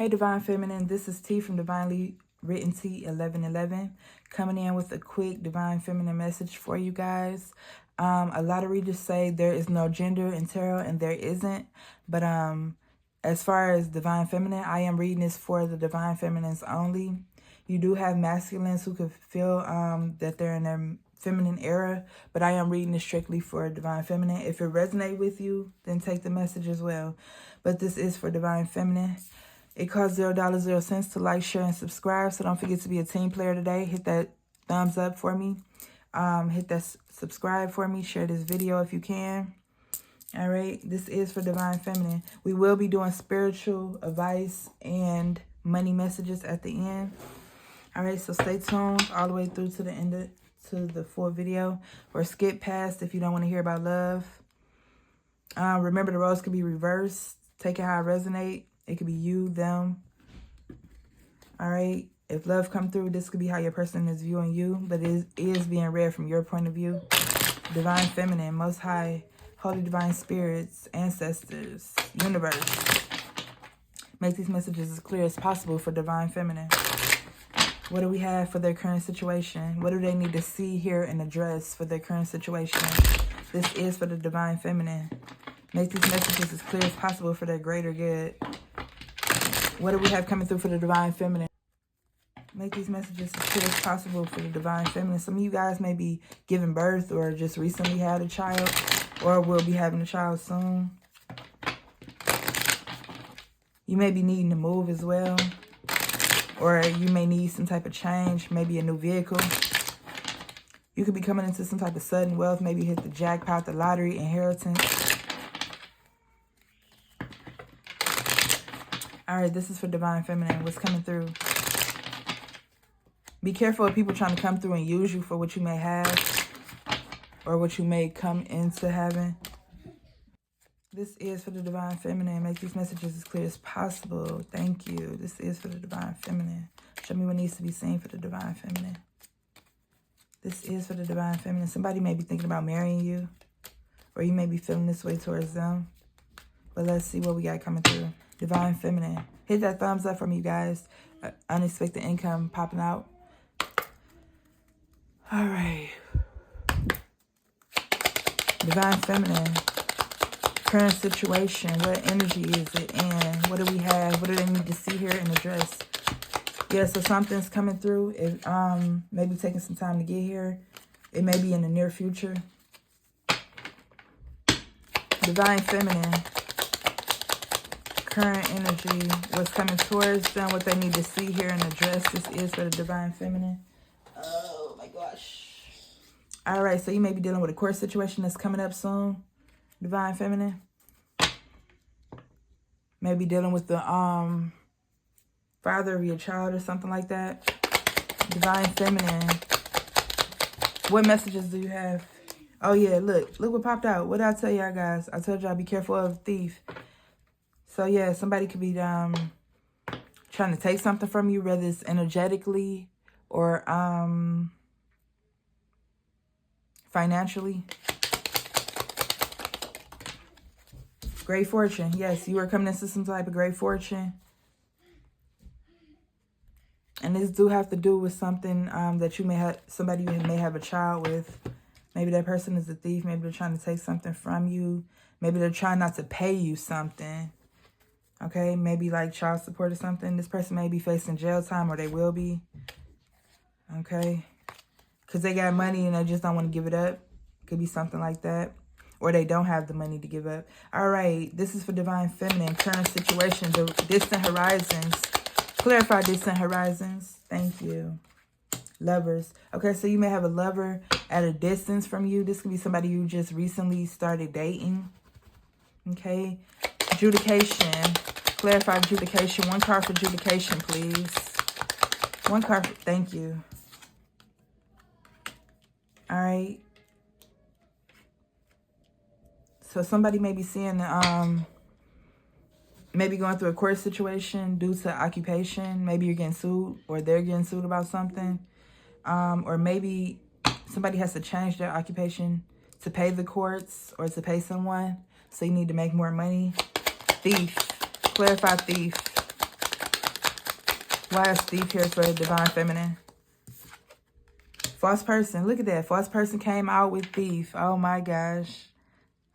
Hey Divine Feminine, this is T from Divinely Written T 1111, coming in with a quick Divine Feminine message for you guys. A lot of readers say there is no gender in tarot, and there isn't. But as far as Divine Feminine, I am reading this for the Divine Feminines only. You do have masculines who could feel that they're in their feminine era, but I am reading this strictly for Divine Feminine. If it resonates with you, then take the message as well. But this is for Divine Feminine. It costs $0.00 to like, share, and subscribe. So don't forget to be a team player today. Hit that thumbs up for me. Hit that subscribe for me. Share this video if you can. All right. This is for Divine Feminine. We will be doing spiritual advice and money messages at the end. All right. So stay tuned all the way through to the end to the full video, or skip past if you don't want to hear about love. Remember, the roles could be reversed. Take it how it resonates. It could be you, them. All right. If love come through, this could be how your person is viewing you, but it is being read from your point of view. Divine Feminine, Most High, Holy Divine Spirits, Ancestors, Universe. Make these messages as clear as possible for Divine Feminine. What do we have for their current situation? What do they need to see, hear, and address for their current situation? This is for the Divine Feminine. Make these messages as clear as possible for their greater good. What do we have coming through for the Divine Feminine? Make these messages as clear as possible for the Divine Feminine. Some of you guys may be giving birth or just recently had a child, or will be having a child soon. You may be needing to move as well, or you may need some type of change, maybe a new vehicle. You could be coming into some type of sudden wealth, maybe hit the jackpot, the lottery, inheritance. All right, this is for Divine Feminine. What's coming through? Be careful of people trying to come through and use you for what you may have or what you may come into having. This is for the Divine Feminine. Make these messages as clear as possible. Thank you. This is for the Divine Feminine. Show me what needs to be seen for the Divine Feminine. This is for the Divine Feminine. Somebody may be thinking about marrying you, or you may be feeling this way towards them. But let's see what we got coming through. Divine Feminine. Hit that thumbs up for me, guys. Unexpected income popping out. All right. Divine Feminine. Current situation. What energy is it in? What do we have? What do they need to see here and address? Yeah, so something's coming through. It maybe taking some time to get here. It may be in the near future. Divine Feminine. Current energy, what's coming towards them, what they need to see, hear, and address. This is for the Divine Feminine. Oh my gosh. All right, so you may be dealing with a court situation that's coming up soon, Divine Feminine. Maybe dealing with the father of your child or something like that. Divine Feminine. What messages do you have? Oh yeah, look what popped out. What did I tell y'all, guys? I told y'all be careful of a thief. So yeah, somebody could be trying to take something from you, whether it's energetically or financially. Great fortune. Yes, you are coming into some type of great fortune. And this do have to do with something that you may have, somebody you may have a child with. Maybe that person is a thief. Maybe they're trying to take something from you. Maybe they're trying not to pay you something. Okay, maybe like child support or something. This person may be facing jail time, or they will be. Okay, because they got money and they just don't want to give it up. Could be something like that. Or they don't have the money to give up. All right, this is for Divine Feminine. Current situation, the distant horizons. Clarify distant horizons. Thank you. Lovers. Okay, so you may have a lover at a distance from you. This could be somebody you just recently started dating. Okay, adjudication. Clarify adjudication. One card for adjudication, please. One card. Thank you. All right. So somebody may be seeing, maybe going through a court situation due to occupation. Maybe you're getting sued, or they're getting sued about something. Or maybe somebody has to change their occupation to pay the courts or to pay someone. So you need to make more money. Thief. Clarify thief. Why is Thief here for Divine Feminine? False person. Look at that. False person came out with Thief. Oh my gosh.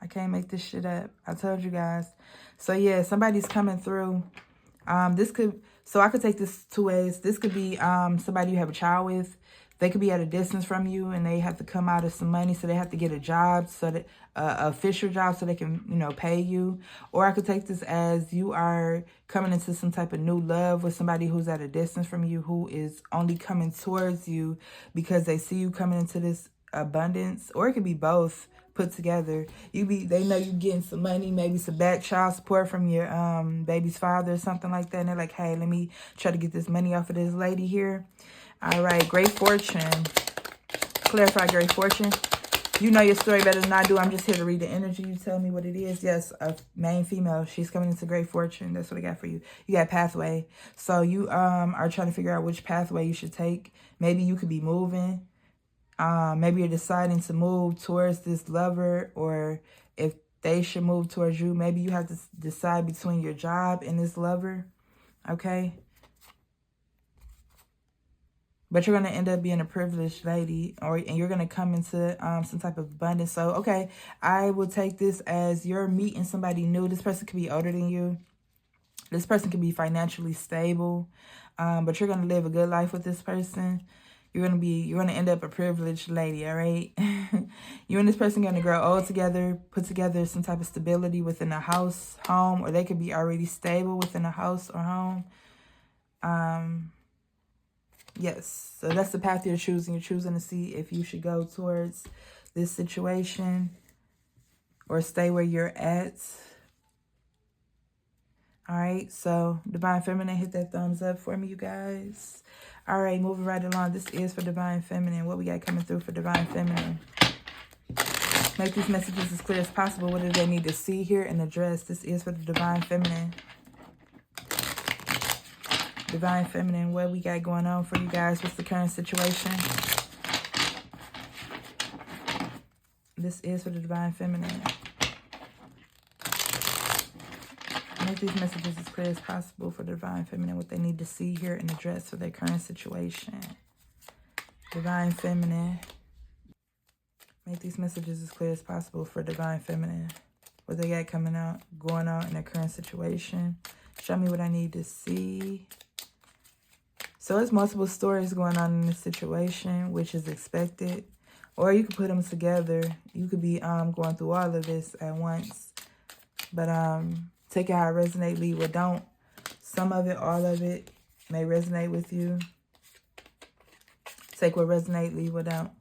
I can't make this shit up. I told you guys. So yeah, somebody's coming through. So I could take this two ways. This could be somebody you have a child with. They could be at a distance from you and they have to come out of some money, so they have to get a job, so that official job, so they can, you know, pay you. Or I could take this as you are coming into some type of new love with somebody who's at a distance from you, who is only coming towards you because they see you coming into this abundance. Or it could be both put together. They know you getting some money, maybe some back child support from your baby's father or something like that, and they're like, hey, let me try to get this money off of this lady here. All right, Great Fortune. Clarify Great Fortune. You know your story better than I do. I'm just here to read the energy. You tell me what it is. Yes, a main female. She's coming into Great Fortune. That's what I got for you. You got pathway. So you are trying to figure out which pathway you should take. Maybe you could be moving. Maybe you're deciding to move towards this lover, or if they should move towards you. Maybe you have to decide between your job and this lover. Okay. But you're going to end up being a privileged lady, and you're going to come into some type of abundance. So, okay, I will take this as you're meeting somebody new. This person could be older than you. This person could be financially stable, but you're going to live a good life with this person. You're going to end up a privileged lady, all right? You and this person going to grow old together, put together some type of stability within a house, home, or they could be already stable within a house or home. Yes, so that's the path you're choosing. You're choosing to see if you should go towards this situation or stay where you're at. All right, so Divine Feminine, hit that thumbs up for me, you guys. All right, moving right along. This is for Divine Feminine. What we got coming through for Divine Feminine? Make these messages as clear as possible. What do they need to see, hear, and address? This is for the Divine Feminine. Divine Feminine, what we got going on for you guys? What's the current situation? This is for the Divine Feminine. Make these messages as clear as possible for the Divine Feminine, what they need to see, hear, and address for their current situation. Divine Feminine. Make these messages as clear as possible for Divine Feminine, what they got coming out, going on in their current situation. Show me what I need to see. So there's multiple stories going on in this situation, which is expected. Or you could put them together. You could be going through all of this at once. But take it how it resonates, leave or don't. Some of it, all of it, may resonate with you. Take what resonates, leave or don't.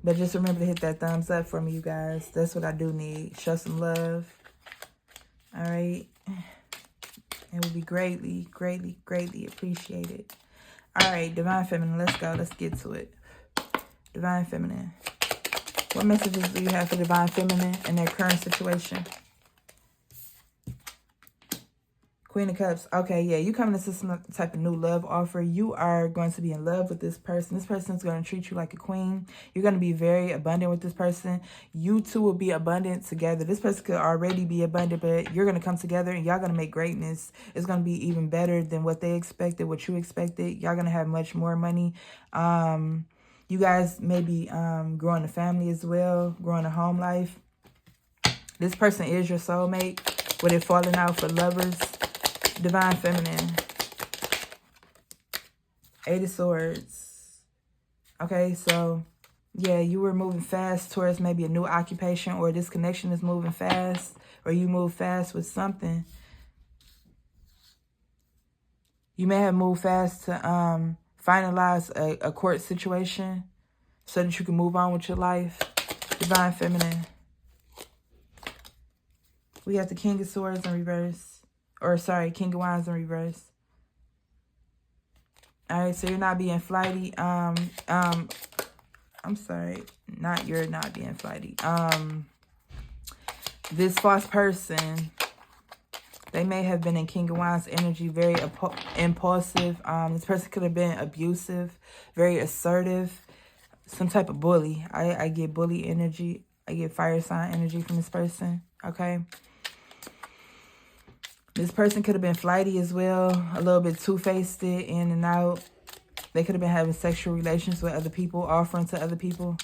But just remember to hit that thumbs up for me, you guys. That's what I do need. Show some love. All right. It would be greatly, greatly, greatly appreciated. All right, Divine Feminine, let's go. Let's get to it. Divine Feminine. What messages do you have for Divine Feminine in their current situation? Queen of Cups. Okay, yeah, you coming into some type of new love offer. You are going to be in love with this person. This person is going to treat you like a queen. You're going to be very abundant with this person. You two will be abundant together. This person could already be abundant, but you're going to come together and y'all going to make greatness. It's going to be even better than what they expected, what you expected. Y'all going to have much more money. You guys may be growing a family as well, growing a home life. This person is your soulmate. With it falling out for lovers. Divine Feminine. Eight of Swords. Okay, so yeah, you were moving fast towards maybe a new occupation, or this connection is moving fast, or you move fast with something. You may have moved fast to finalize a court situation so that you can move on with your life. Divine Feminine. We got the King of Swords in reverse. Or, sorry, King of Wands in reverse. All right, so you're not being flighty. I'm sorry. You're not being flighty. This false person, they may have been in King of Wands energy, very impulsive. This person could have been abusive, very assertive, some type of bully. I get bully energy. I get fire sign energy from this person, okay? This person could have been flighty as well, a little bit two-faced, in and out. They could have been having sexual relations with other people, offering to other people.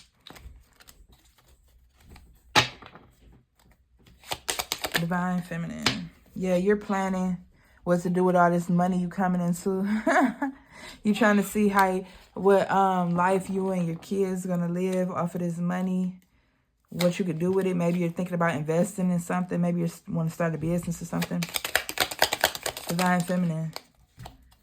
Divine Feminine. Yeah, you're planning what to do with all this money you coming into. You trying to see what life you and your kids gonna live off of this money. What you could do with it. Maybe you're thinking about investing in something. Maybe you want to start a business or something. Divine Feminine.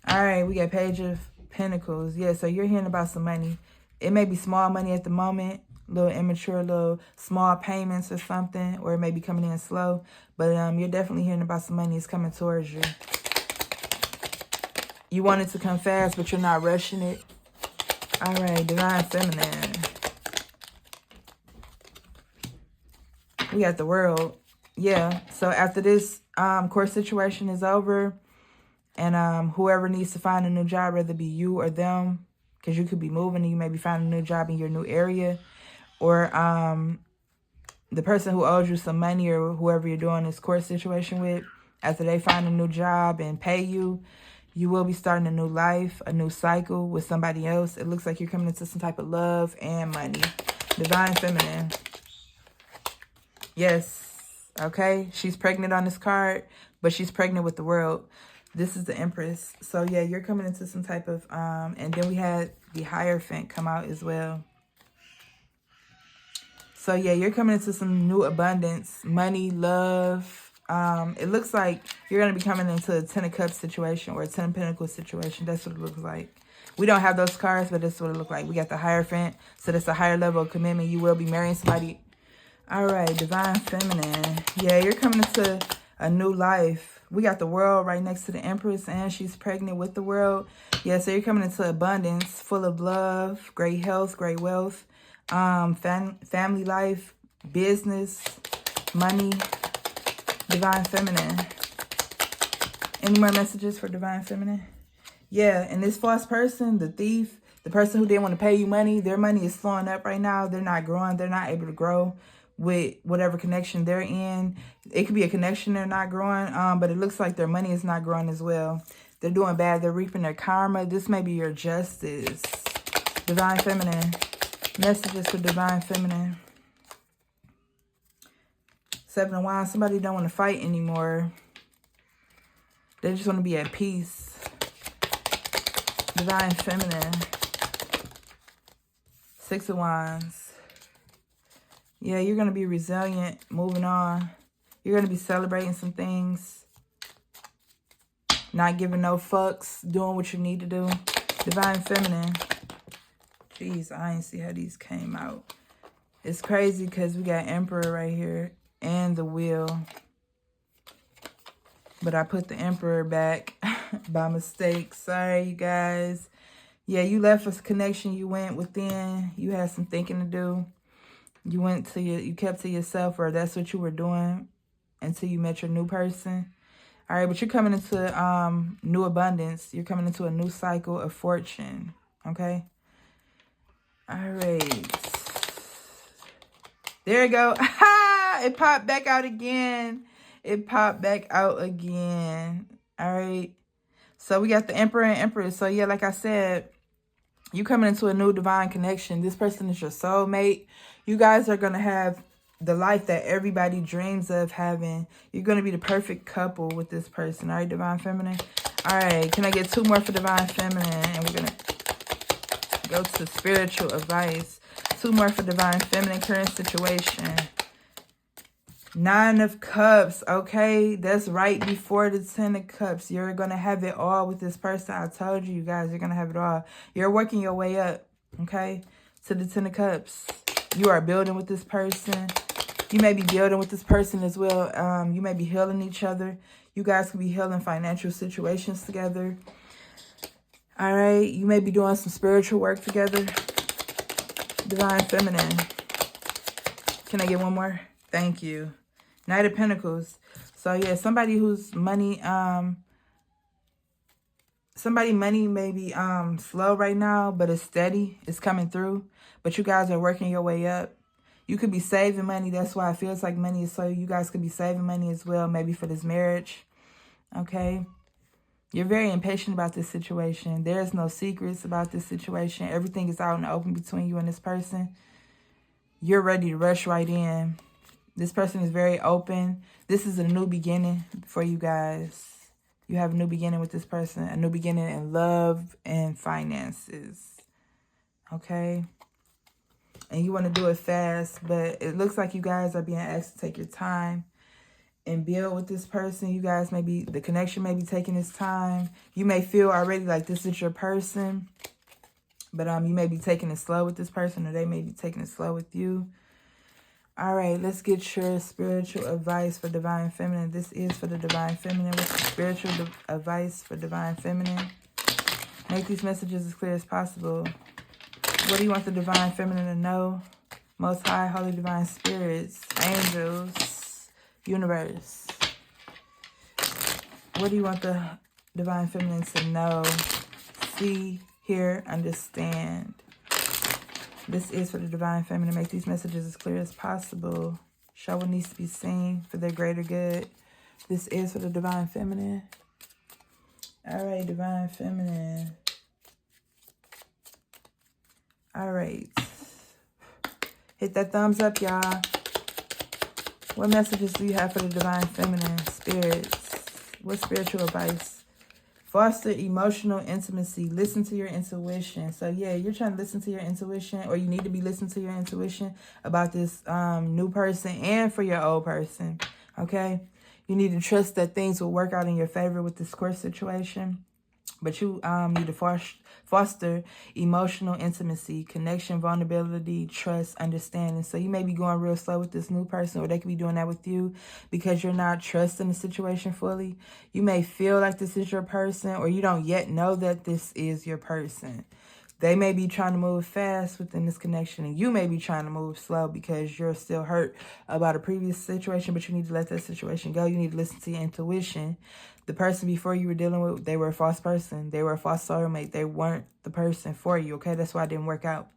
All right, we got Page of Pentacles. Yeah, so you're hearing about some money. It may be small money at the moment, little immature, little small payments or something, or it may be coming in slow. But you're definitely hearing about some money. It's coming towards you. You want it to come fast, but you're not rushing it. All right, Divine Feminine. We got the World. Yeah, so after this court situation is over, and whoever needs to find a new job, whether it be you or them, because you could be moving and you may be finding a new job in your new area, or the person who owes you some money or whoever you're doing this court situation with, after they find a new job and pay you, you will be starting a new life, a new cycle with somebody else. It looks like you're coming into some type of love and money. Divine Feminine. Yes. Okay, she's pregnant on this card, but she's pregnant with the World. This is the Empress. So, yeah, you're coming into some type of, and then we had the Hierophant come out as well. So, yeah, you're coming into some new abundance, money, love. It looks like you're going to be coming into a 10 of Cups situation or a 10 of Pentacles situation. That's what it looks like. We don't have those cards, but that's what it looks like. We got the Hierophant, so that's a higher level of commitment. You will be marrying somebody. All right, Divine Feminine. Yeah, you're coming into a new life. We got the World right next to the Empress, and she's pregnant with the World. Yeah, so you're coming into abundance, full of love, great health, great wealth, family life, business, money. Divine Feminine. Any more messages for Divine Feminine? Yeah, and this false person, the thief, the person who didn't want to pay you money, their money is slowing up right now. They're not growing. They're not able to grow with whatever connection they're in. It could be a connection they're not growing, but it looks like their money is not growing as well. They're doing bad. They're reaping their karma. This may be your justice. Divine Feminine. Messages for Divine Feminine. Seven of Wands. Somebody don't want to fight anymore. They just want to be at peace. Divine Feminine. Six of Wands. Yeah, you're going to be resilient, moving on. You're going to be celebrating some things. Not giving no fucks, doing what you need to do. Divine Feminine. Jeez, I didn't see how these came out. It's crazy because we got Emperor right here and the Wheel. But I put the Emperor back by mistake. Sorry, you guys. Yeah, you left a connection. You went within. You had some thinking to do. You kept to yourself, or that's what you were doing until you met your new person. All right, but you're coming into new abundance. You're coming into a new cycle of fortune, okay? All right. There you go. It popped back out again. It popped back out again. All right. So we got the Emperor and Empress. So, yeah, like I said, you coming into a new divine connection. This person is your soulmate. You guys are going to have the life that everybody dreams of having. You're going to be the perfect couple with this person. All right, Divine Feminine? All right, can I get two more for Divine Feminine? And we're going to go to spiritual advice. Two more for Divine Feminine, current situation. Nine of Cups, okay? That's right before the Ten of Cups. You're going to have it all with this person. I told you, you guys, you're going to have it all. You're working your way up, okay, to the Ten of Cups. You are building with this person. You may be building with this person as well. You may be healing each other. You guys could be healing financial situations together. All right. You may be doing some spiritual work together. Divine Feminine. Can I get one more? Thank you. Knight of Pentacles. So, yeah, somebody whose money, money may be slow right now, but it's steady. It's coming through. But you guys are working your way up. You could be saving money. That's why it feels like money is slow. You guys could be saving money as well, maybe for this marriage. okay? You're very impatient about this situation. There's no secrets about this situation. Everything is out in the open between you and this person. You're ready to rush right in. This person is very open. This is a new beginning for you guys. You have a new beginning with this person. A new beginning in love and finances. Okay? And you want to do it fast, but it looks like you guys are being asked to take your time and build with this person. You guys the connection may be taking its time. You may feel already like this is your person, but you may be taking it slow with this person, or they may be taking it slow with you. All right, let's get your spiritual advice for Divine Feminine. This is for the Divine Feminine. What's the spiritual advice for Divine Feminine? Make these messages as clear as possible. What do you want the Divine Feminine to know? Most High, Holy Divine Spirits, Angels, Universe. What do you want the Divine Feminine to know, see, hear, understand? This is for the Divine Feminine. Make these messages as clear as possible. Show what needs to be seen for their greater good. This is for the Divine Feminine. All right, Divine Feminine. All right. Hit that thumbs up, y'all. What messages do you have for the Divine Feminine? Spirits. What spiritual advice? Foster emotional intimacy. Listen to your intuition. So, yeah, you're trying to listen to your intuition, or you need to be listening to your intuition about this new person and for your old person, okay? You need to trust that things will work out in your favor with this court situation. But you need to foster emotional intimacy, connection, vulnerability, trust, understanding. So you may be going real slow with this new person, or they could be doing that with you because you're not trusting the situation fully. You may feel like this is your person, or you don't yet know that this is your person. They may be trying to move fast within this connection, and you may be trying to move slow because you're still hurt about a previous situation, but you need to let that situation go. You need to listen to your intuition. The person before you were dealing with, they were a false person. They were a false soulmate. They weren't the person for you, okay? That's why it didn't work out.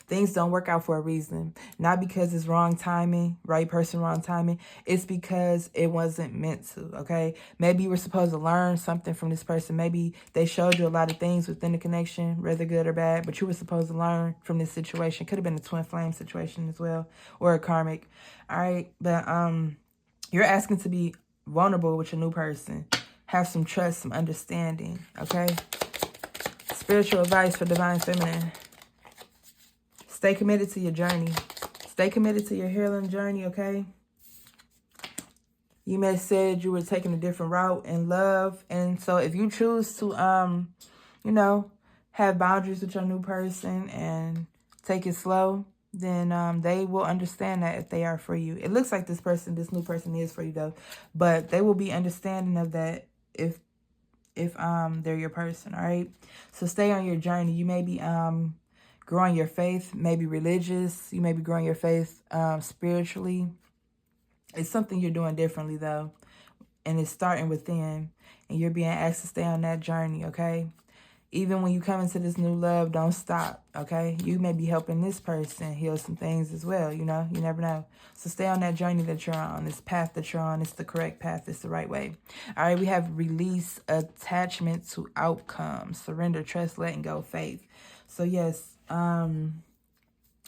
Things don't work out for a reason. Not because it's wrong timing, right person, wrong timing. It's because it wasn't meant to, okay? Maybe you were supposed to learn something from this person. Maybe they showed you a lot of things within the connection, whether good or bad, but you were supposed to learn from this situation. Could have been a twin flame situation as well, or a karmic, all right? But you're asking to be vulnerable with your new person. Have some trust, some understanding, okay? Spiritual advice for Divine Feminine. Stay committed to your journey. Stay committed to your healing journey, okay? You may have said you were taking a different route in love. And so if you choose to, you know, have boundaries with your new person and take it slow, then they will understand that if they are for you. It looks like this new person is for you, though. But they will be understanding of that if they're your person, all right? So stay on your journey. You may be growing your faith, maybe religious. You may be growing your faith spiritually. It's something you're doing differently, though. And it's starting within. And you're being asked to stay on that journey, okay? Even when you come into this new love, don't stop, okay? You may be helping this person heal some things as well, you know? You never know. So stay on that journey that you're on, this path that you're on. It's the correct path. It's the right way. All right, we have release, attachment to outcome, surrender, trust, letting go, faith. So, yes,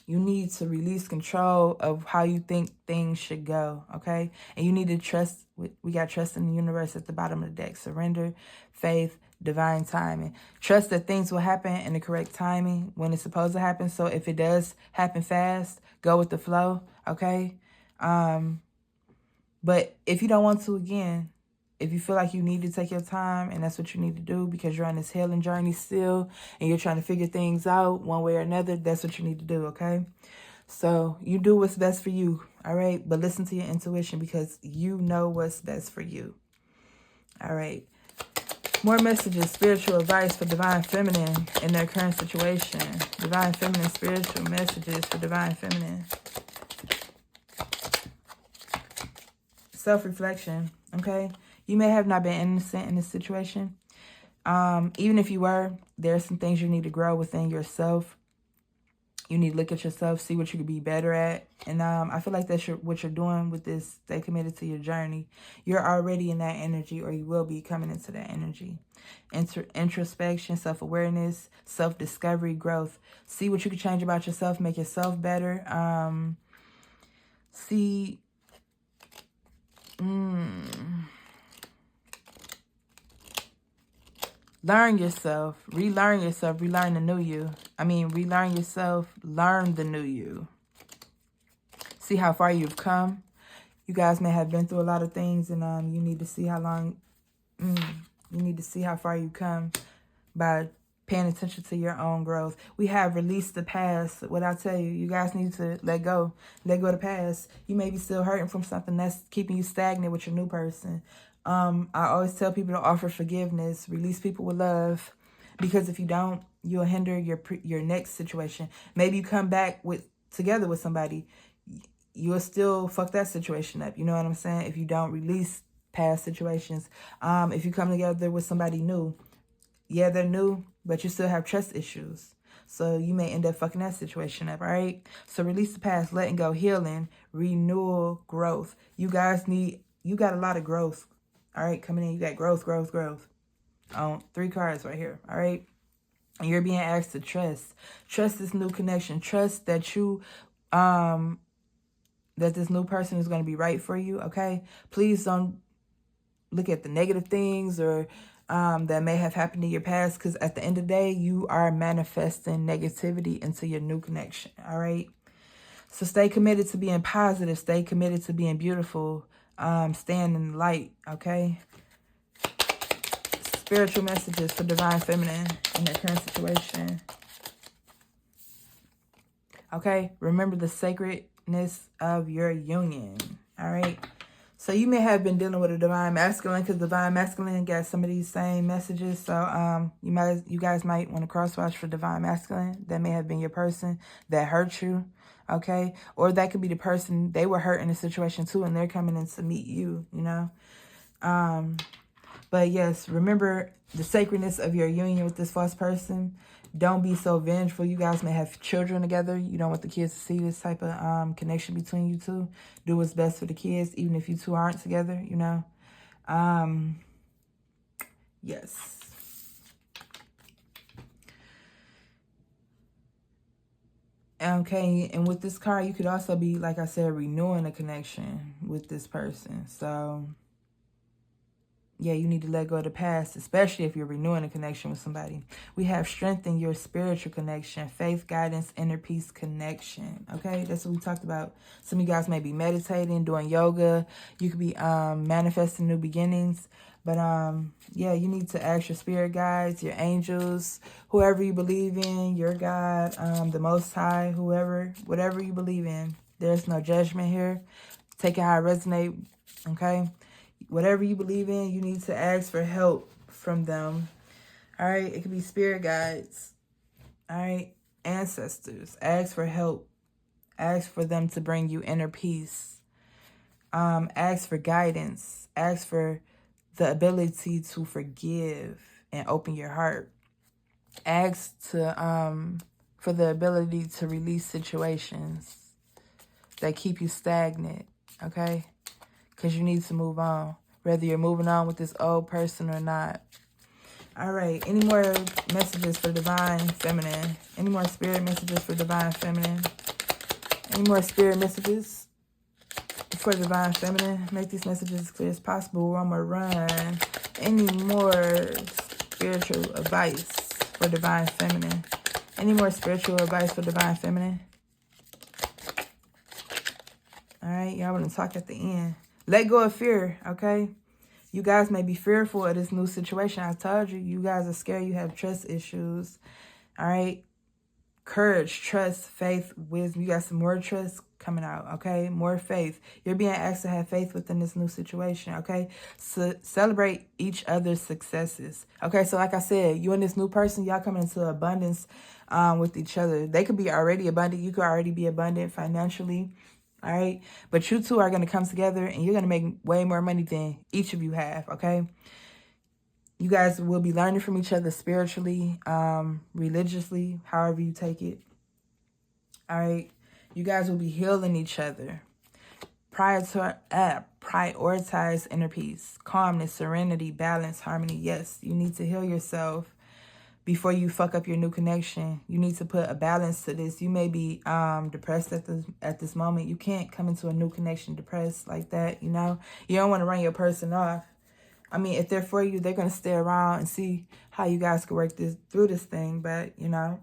you need to release control of how you think things should go, okay? And you need to trust. We got trust in the universe at the bottom of the deck. Surrender, faith, divine timing. Trust that things will happen in the correct timing when it's supposed to happen. So if it does happen fast, go with the flow, okay? But if you don't want to, again, if you feel like you need to take your time and that's what you need to do because you're on this healing journey still and you're trying to figure things out one way or another, that's what you need to do, okay? So you do what's best for you, all right? But listen to your intuition because you know what's best for you. All right. More messages, spiritual advice for Divine Feminine in their current situation. Divine Feminine, spiritual messages for Divine Feminine. Self-reflection, okay? You may have not been innocent in this situation. Even if you were, there are some things you need to grow within yourself. You need to look at yourself, see what you could be better at. And I feel like that's what you're doing with this. Stay committed to your journey. You're already in that energy, or you will be coming into that energy. Introspection, self-awareness, self-discovery, growth. See what you can change about yourself, make yourself better. Learn yourself, relearn yourself, relearn the new you. Relearn yourself, learn the new you. See how far you've come. You guys may have been through a lot of things, and you need to see how long, you need to see how far you come by paying attention to your own growth. We have released the past. What I tell you, you guys need to let go of the past. You may be still hurting from something that's keeping you stagnant with your new person. I always tell people to offer forgiveness, release people with love, because if you don't, you'll hinder your next situation. Maybe you come back together with somebody, you'll still fuck that situation up. You know what I'm saying? If you don't release past situations. If you come together with somebody new, yeah, they're new, but you still have trust issues. So you may end up fucking that situation up, all right? So release the past, letting go, healing, renewal, growth. You got a lot of growth, all right? Coming in, you got growth. 3 cards right here, all right? And you're being asked to trust. Trust this new connection. Trust that you, that this new person is going to be right for you, okay? Please don't look at the negative things or that may have happened in your past, because at the end of the day, you are manifesting negativity into your new connection, all right? So stay committed to being positive. Stay committed to being beautiful. Stand in the light, okay? Spiritual messages for Divine Feminine in their current situation. Okay? Remember the sacredness of your union, all right? So you may have been dealing with a Divine Masculine, because Divine Masculine got some of these same messages. So you guys might want to cross-watch for Divine Masculine. That may have been your person that hurt you, okay? Or that could be the person, they were hurt in a situation too, and they're coming in to meet you, you know? But yes, remember the sacredness of your union with this false person. Don't be so vengeful. You guys may have children together. You don't want the kids to see this type of connection between you two. Do what's best for the kids, even if you two aren't together, you know. Yes. Okay, and with this card, you could also be, like I said, renewing a connection with this person. So yeah, you need to let go of the past, especially if you're renewing a connection with somebody. We have strengthened your spiritual connection, faith, guidance, inner peace connection. Okay, that's what we talked about. Some of you guys may be meditating, doing yoga. You could be manifesting new beginnings. But yeah, you need to ask your spirit guides, your angels, whoever you believe in, your God, the Most High, whatever you believe in. There's no judgment here. Take it how it resonates, okay? Whatever you believe in, you need to ask for help from them. All right? It could be spirit guides. All right? Ancestors. Ask for help. Ask for them to bring you inner peace. Ask for guidance. Ask for the ability to forgive and open your heart. Ask for the ability to release situations that keep you stagnant. Okay? Because you need to move on, whether you're moving on with this old person or not. All right. Any more messages for Divine Feminine? Any more spirit messages for Divine Feminine? Any more spirit messages for Divine Feminine? Make these messages as clear as possible. One more run. Any more spiritual advice for Divine Feminine? Any more spiritual advice for Divine Feminine? All right. Y'all want to talk at the end. Let go of fear, okay? You guys may be fearful of this new situation. I told you, you guys are scared. You have trust issues, all right? Courage, trust, faith, wisdom. You got some more trust coming out, okay? More faith. You're being asked to have faith within this new situation, okay? So celebrate each other's successes, okay? So like I said, you and this new person, y'all coming into abundance with each other. They could be already abundant. You could already be abundant financially. All right. But you two are going to come together and you're going to make way more money than each of you have. Okay. You guys will be learning from each other spiritually, religiously, however you take it. All right. You guys will be healing each other. Prioritize inner peace, calmness, serenity, balance, harmony. Yes, you need to heal yourself before you fuck up your new connection. You need to put a balance to this. You may be depressed at this moment. You can't come into a new connection depressed like that, you know? You don't want to run your person off. I mean, if they're for you, they're going to stay around and see how you guys can work through this thing. But, you know,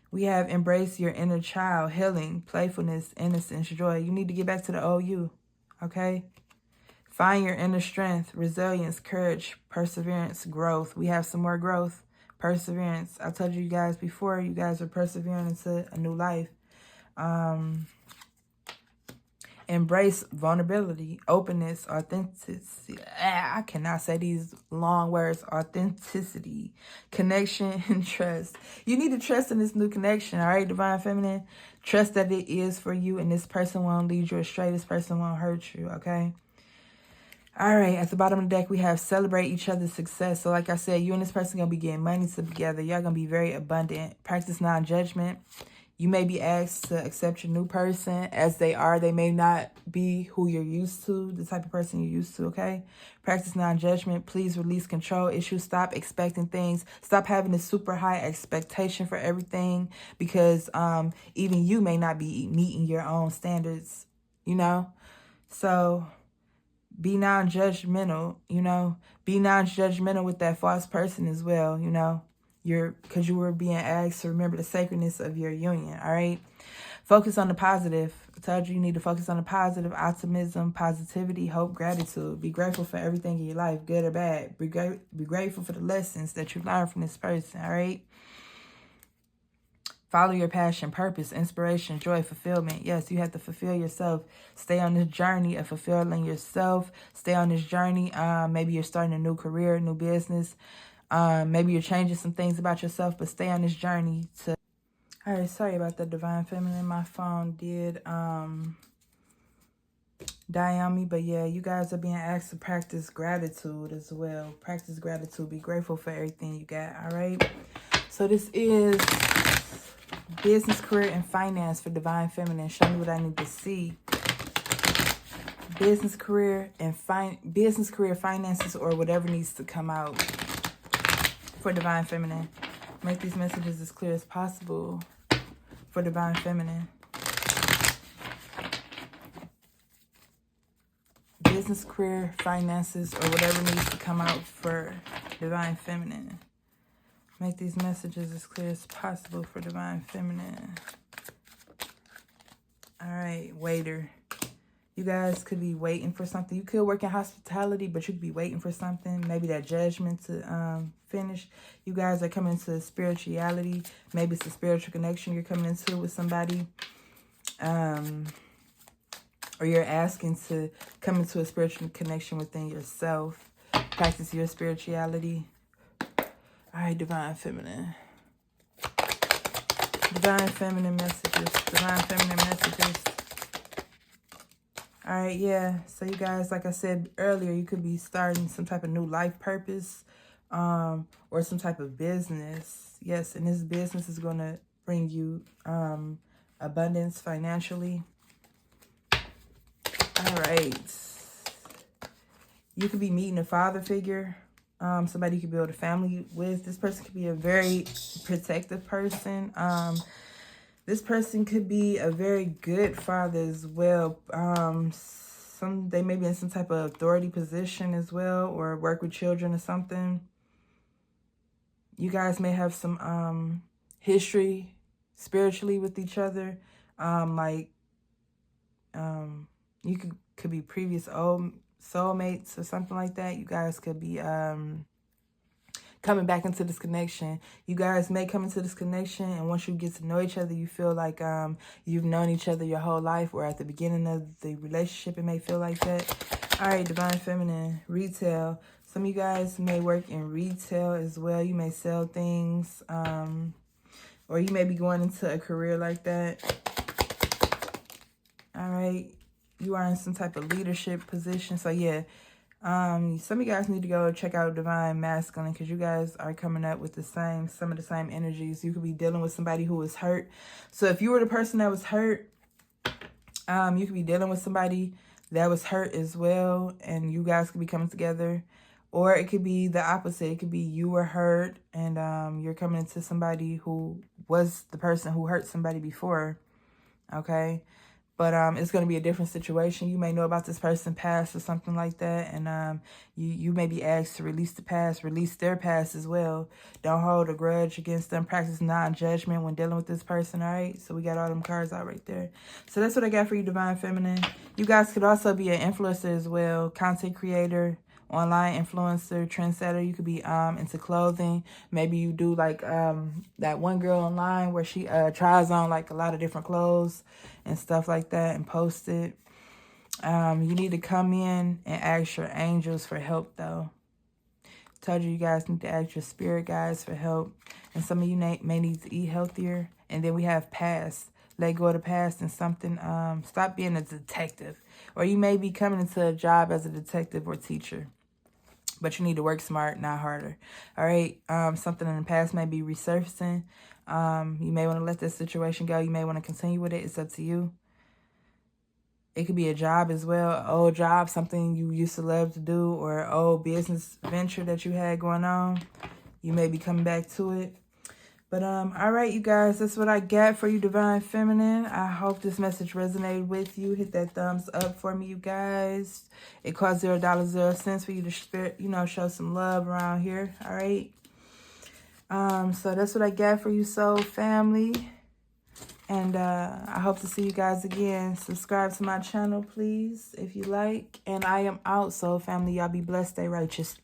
we have embrace your inner child, healing, playfulness, innocence, joy. You need to get back to the old you, okay? Find your inner strength, resilience, courage, perseverance, growth. We have some more growth, perseverance. I told you guys before, you guys are persevering into a new life. Embrace vulnerability, openness, authenticity. I cannot say these long words. Authenticity, connection, and trust. You need to trust in this new connection, all right, Divine Feminine? Trust that it is for you, and this person won't lead you astray. This person won't hurt you, okay? All right, at the bottom of the deck, we have celebrate each other's success. So like I said, you and this person going to be getting money together. Y'all going to be very abundant. Practice non-judgment. You may be asked to accept your new person as they are. They may not be who you're used to, the type of person you're used to, okay? Practice non-judgment. Please release control issues. Stop expecting things. Stop having this super high expectation for everything because even you may not be meeting your own standards, you know? So be non-judgmental, you know? Be non-judgmental with that false person as well, you know? Because you were being asked to remember the sacredness of your union, all right? Focus on the positive. I told you need to focus on the positive, optimism, positivity, hope, gratitude. Be grateful for everything in your life, good or bad. Be grateful for the lessons that you learned from this person, all right? Follow your passion, purpose, inspiration, joy, fulfillment. Yes, you have to fulfill yourself. Stay on this journey of fulfilling yourself. Stay on this journey. Maybe you're starting a new career, new business. Maybe you're changing some things about yourself, but stay on this journey to... All right, sorry about that, Divine Feminine. My phone did die on me. But yeah, you guys are being asked to practice gratitude as well. Practice gratitude. Be grateful for everything you got, all right? So this is business, career, and finance for Divine Feminine. Show me what I need to see. Business, career, and finances, or whatever needs to come out for Divine Feminine. Make these messages as clear as possible for Divine Feminine. Business, career, finances, or whatever needs to come out for Divine Feminine. Make these messages as clear as possible for Divine Feminine. All right, waiter. You guys could be waiting for something. You could work in hospitality, but you could be waiting for something. Maybe that judgment to finish. You guys are coming into spirituality. Maybe it's a spiritual connection you're coming into with somebody. Or you're asking to come into a spiritual connection within yourself. Practice your spirituality. All right, Divine Feminine. Divine Feminine messages. Divine Feminine messages. All right, yeah. So you guys, like I said earlier, you could be starting some type of new life purpose or some type of business. Yes, and this business is going to bring you abundance financially. All right. You could be meeting a father figure. Somebody you could build a family with. This person could be a very protective person. This person could be a very good father as well. They may be in some type of authority position as well, or work with children or something. You guys may have some history spiritually with each other. You could be previous old soulmates or something like that. You guys could be coming back into this connection. You guys may come into this connection, and once you get to know each other, you feel like you've known each other your whole life, or at the beginning of the relationship, it may feel like that. All right, Divine Feminine, retail. Some of you guys may work in retail as well. You may sell things, or you may be going into a career like that. All right, you are in some type of leadership position. So yeah, Some of you guys need to go check out Divine Masculine, because you guys are coming up with some of the same energies. You could be dealing with somebody who was hurt. So if you were the person that was hurt, you could be dealing with somebody that was hurt as well, and you guys could be coming together. Or it could be the opposite. It could be you were hurt, and you're coming into somebody who was the person who hurt somebody before, okay? But it's going to be a different situation. You may know about this person past or something like that. And you may be asked to release the past, release their past as well. Don't hold a grudge against them. Practice non-judgment when dealing with this person, all right? So we got all them cards out right there. So that's what I got for you, Divine Feminine. You guys could also be an influencer as well, content creator, online influencer, trendsetter. You could be into clothing. Maybe you do like that one girl online where she tries on like a lot of different clothes and stuff like that and post it. You need to come in and ask your angels for help though. Told you guys need to ask your spirit guides for help. And some of you may need to eat healthier. And then we have past. Let go of the past and something. Stop being a detective. Or you may be coming into a job as a detective or teacher. But you need to work smart, not harder. All right. Something in the past may be resurfacing. You may want to let this situation go. You may want to continue with it. It's up to you. It could be a job as well. An old job, something you used to love to do, or an old business venture that you had going on. You may be coming back to it. But all right, you guys, that's what I got for you, Divine Feminine. I hope this message resonated with you. Hit that thumbs up for me, you guys. It costs $0.00 for you to show some love around here. All right. So that's what I got for you, soul family. And I hope to see you guys again. Subscribe to my channel, please, if you like. And I am out, soul family. Y'all be blessed. Stay righteous.